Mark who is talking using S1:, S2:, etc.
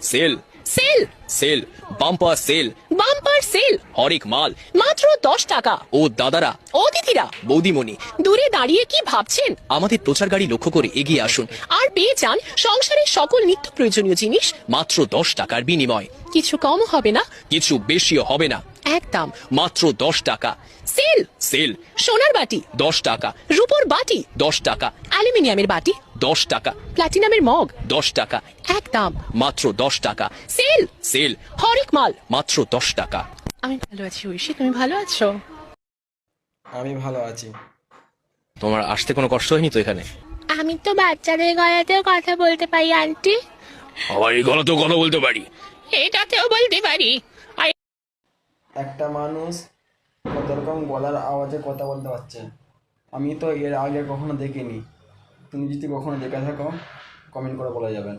S1: Sell
S2: sale
S1: sale bumper sale
S2: bumper sale
S1: হরেক মাল
S2: মাত্র 10 টাকা।
S1: ও দাদারা
S2: ও দিদিরা,
S1: বৌদিমণি
S2: দূরে দাঁড়িয়ে কি ভাবছেন?
S1: আমাদের প্রচার গাড়ি লক্ষ্য করে এগিয়ে আসুন।
S2: আর পেয়ে যান সংসারের সকল নিত্য প্রয়োজনীয় জিনিস
S1: মাত্র 10 টাকার বিনিময়।
S2: কিছু কম হবে না,
S1: কিছু বেশিও হবে না,
S2: একদম।
S1: মাত্র 10 টাকা।
S2: সেল
S1: সেল
S2: সোনার বাটি,
S1: 10 টাকা,
S2: রূপোর বাটি,
S1: 10 টাকা,
S2: অ্যালুমিনিয়ামের বাটি,
S1: 10 টাকা,
S2: প্লাটিনামের মগ,
S1: 10 টাকা,
S2: একদম।
S1: মাত্র 10 টাকা।
S2: সেল
S1: সেল
S2: হরেক মাল।
S1: মাত্র 10 টাকা।
S2: আমি ভালো আছি ঐশী, তুমি ভালো আছো?
S3: আমি ভালো আছি।
S1: তোমার আসতে কোনো কষ্ট হয়নি তো এখানে?
S2: আমি তো বাচ্চাদের গলাতেও কথা বলতে পারি আন্টি,
S1: আবার এই গলাতেও কথা বলতে পারি।
S2: এটাতেও বলতে পারি।
S3: একটা মানুষ কত রকম গলার আওয়াজে কথা বলতে পারছে, আমি তো এর আগে কখনো দেখিনি। তুমি যদি কখনো দেখে থাকো কমেন্ট করে বলে যাবেন।